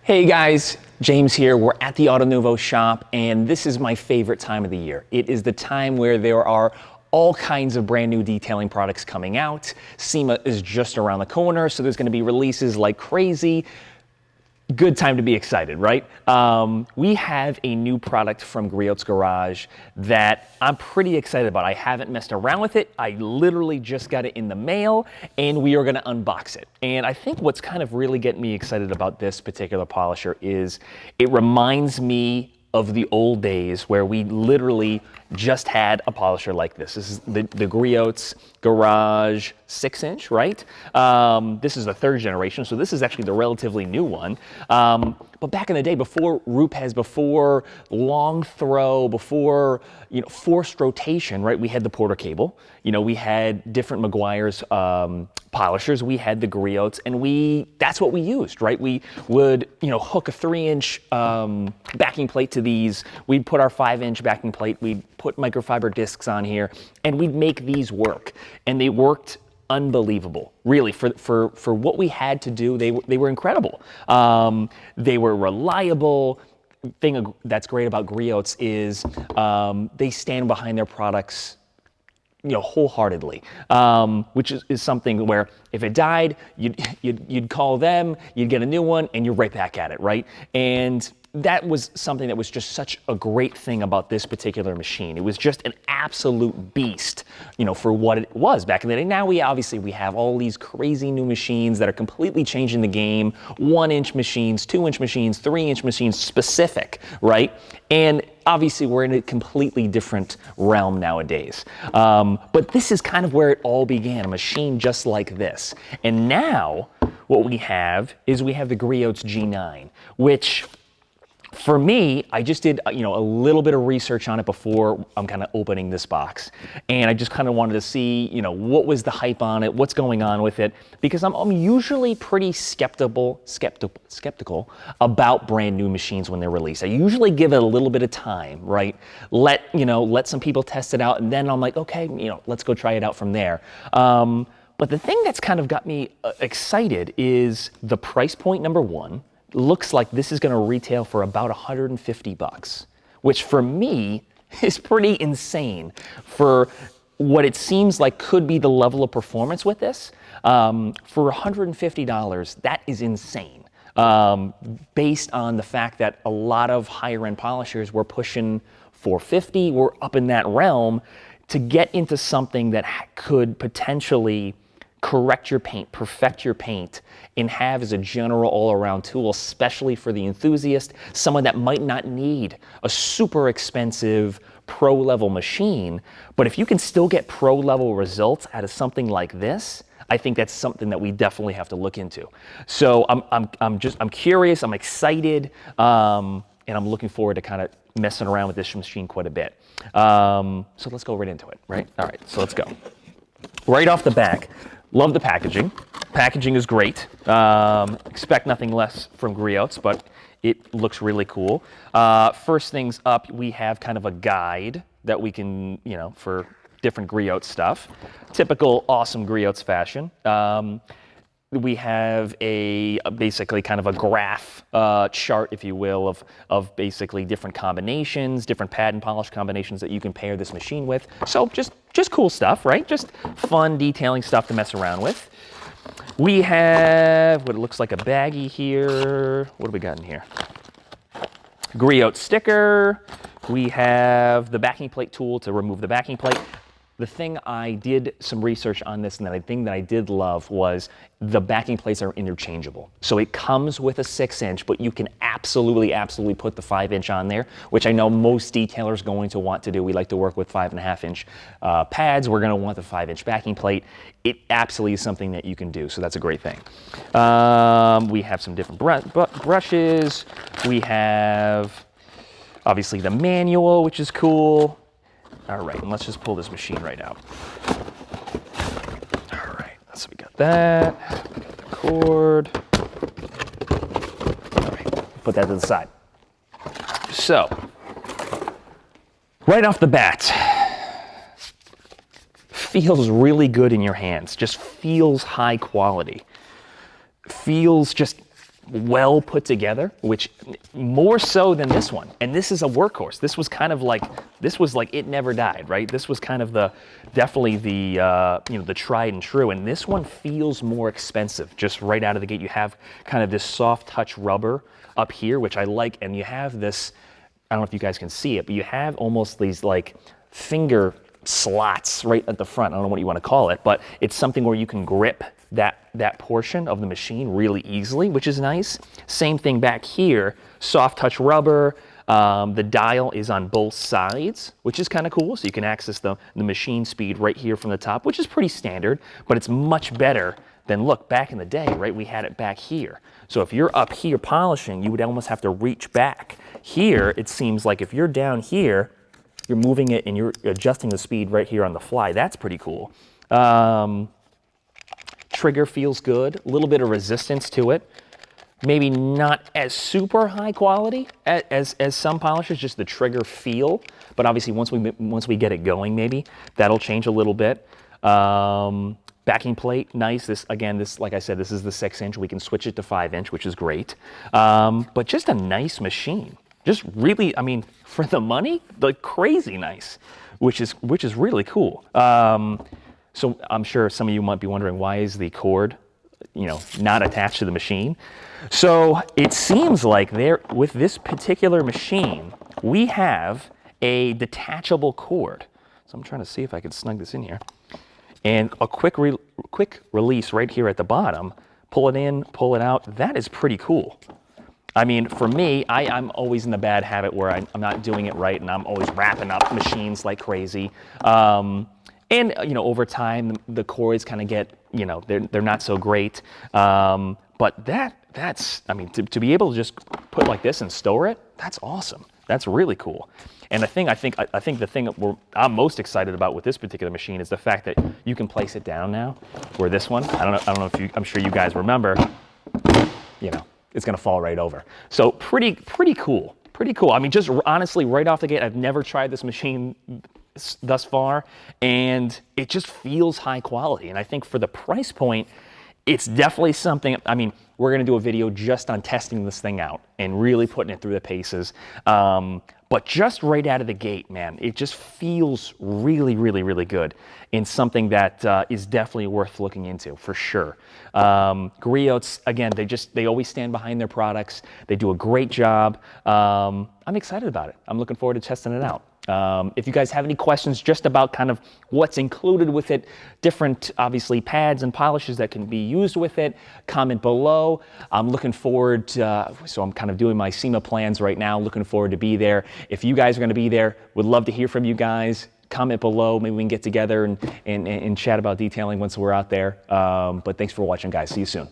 Hey guys, James here. We're at the Auto Nouveau shop, and this is my favorite time of the year. It is the time where there are all kinds of brand new detailing products coming out. SEMA is just around the corner, so there's going to be releases like crazy. Good time to be excited, right? We have a new product from Griot's Garage that I'm pretty excited about. I haven't messed around with it. I literally just got it in the mail, and we are gonna unbox it. And I think what's kind of really getting me excited about this particular polisher is it reminds me of the old days where we literally just had a polisher like this. This is the Griot's Garage 6-inch, right? This is the third generation, so this is actually the relatively new one. But back in the day, before Rupes, before long throw, before forced rotation, right? We had the Porter cable. We had different Meguiar's polishers. We had the Griots, and that's what we used, right? We would hook a 3-inch backing plate to these. We'd put our 5-inch backing plate. We'd put microfiber discs on here, and we'd make these work. And they worked unbelievable, really. For what we had to do, they were incredible. They were reliable. Thing that's great about Griots is they stand behind their products wholeheartedly, which is something where if it died, you'd call them, you'd get a new one, and you're right back at it, right? And that was something that was just such a great thing about this particular machine. It was just an absolute beast, for what it was back in the day. Now we have all these crazy new machines that are completely changing the game. 1-inch machines, 2-inch machines, 3-inch machines specific, right? And obviously we're in a completely different realm nowadays. But this is kind of where it all began, a machine just like this. And now what we have is the Griot's G9, which for me, I just did a little bit of research on it before I'm kind of opening this box, and I just kind of wanted to see what was the hype on it, what's going on with it, because I'm usually pretty skeptical about brand new machines when they're released. I usually give it a little bit of time, right? Let some people test it out, and then I'm like, okay, let's go try it out from there. But the thing that's kind of got me excited is the price point. Number one, looks like this is going to retail for about $150, which for me is pretty insane for what it seems like could be the level of performance with this. For $150, that is insane. Based on the fact that a lot of higher end polishers were pushing $450, we're up in that realm, to get into something that could potentially correct your paint, perfect your paint, and have as a general all-around tool, especially for the enthusiast, someone that might not need a super expensive pro-level machine, but if you can still get pro-level results out of something like this, I think that's something that we definitely have to look into. So I'm curious, I'm excited, and I'm looking forward to kind of messing around with this machine quite a bit. So let's go right into it, right? All right, so let's go. Right off the back, love the packaging. Packaging is great. Expect nothing less from Griot's, but it looks really cool. First things up, we have kind of a guide that we can, for different Griot stuff. Typical awesome Griot's fashion. We have basically kind of a graph chart, if you will, of basically different combinations, different pad and polish combinations that you can pair this machine with. So just cool stuff, right? Just fun detailing stuff to mess around with. We have what it looks like a baggie here. What do we got in here? Griot sticker. We have the backing plate tool to remove the backing plate. The thing I did some research on this, and the thing that I did love was the backing plates are interchangeable. So it comes with a 6-inch, but you can absolutely put the 5-inch on there, which I know most detailers are going to want to do. We like to work with 5.5-inch pads. We're going to want the 5-inch backing plate. It absolutely is something that you can do, so that's a great thing. We have some different brushes. We have, obviously, the manual, which is cool. All right, and let's just pull this machine right out. All right, so we got that. We got the cord. All right, put that to the side. So, right off the bat, feels really good in your hands. Just feels high quality. Feels just well put together, which more so than this one. And this is a workhorse. This was kind of like, this was like it never died, right? This was kind of definitely the, you know, the tried and true. And this one feels more expensive. Just right out of the gate, you have kind of this soft touch rubber up here, which I like. And you have this, I don't know if you guys can see it, but you have almost these like finger slots right at the front. I don't know what you want to call it, but it's something where you can grip that portion of the machine really easily, which is nice. Same thing back here, soft touch rubber. The dial is on both sides, which is kind of cool. So you can access the machine speed right here from the top, which is pretty standard, but it's much better than, look, back in the day, right? We had it back here. So if you're up here polishing, you would almost have to reach back. Here, it seems like if you're down here, you're moving it and you're adjusting the speed right here on the fly. That's pretty cool. Trigger feels good, a little bit of resistance to it. Maybe not as super high quality as some polishers, just the trigger feel. But obviously once we get it going, maybe that'll change a little bit. Backing plate, nice. This, again, this, like I said, this is the 6-inch. We can switch it to 5-inch, which is great. But just a nice machine. Just really, I mean, for the money, like crazy nice, which is really cool. So I'm sure some of you might be wondering, why is the cord, you know, not attached to the machine? So it seems like with this particular machine, we have a detachable cord. So I'm trying to see if I can snug this in here. And a quick release right here at the bottom, pull it in, pull it out. That is pretty cool. I mean, for me, I'm always in the bad habit where I'm not doing it right, and I'm always wrapping up machines like crazy. And, you know, over time, the cords kind of get, you know, they're not so great. But that's, I mean, to be able to just put like this and store it, that's awesome. That's really cool. And I think the thing that I'm most excited about with this particular machine is the fact that you can place it down now. Where this one, I don't know if I'm sure you guys remember, you know, it's gonna fall right over. So pretty cool. Pretty cool. I mean, just honestly, right off the gate, I've never tried this machine thus far, and it just feels high quality. And I think for the price point, it's definitely something. I mean, we're going to do a video just on testing this thing out and really putting it through the paces. But just right out of the gate, man, it just feels really, really, really good, and something that is definitely worth looking into for sure. Griots, again, they always stand behind their products. They do a great job. I'm excited about it. I'm looking forward to testing it out. If you guys have any questions just about kind of what's included with it, different, obviously, pads and polishes that can be used with it, comment below. I'm looking forward to, so I'm kind of doing my SEMA plans right now, looking forward to be there. If you guys are going to be there, would love to hear from you guys. Comment below. Maybe we can get together and chat about detailing once we're out there. But thanks for watching, guys. See you soon.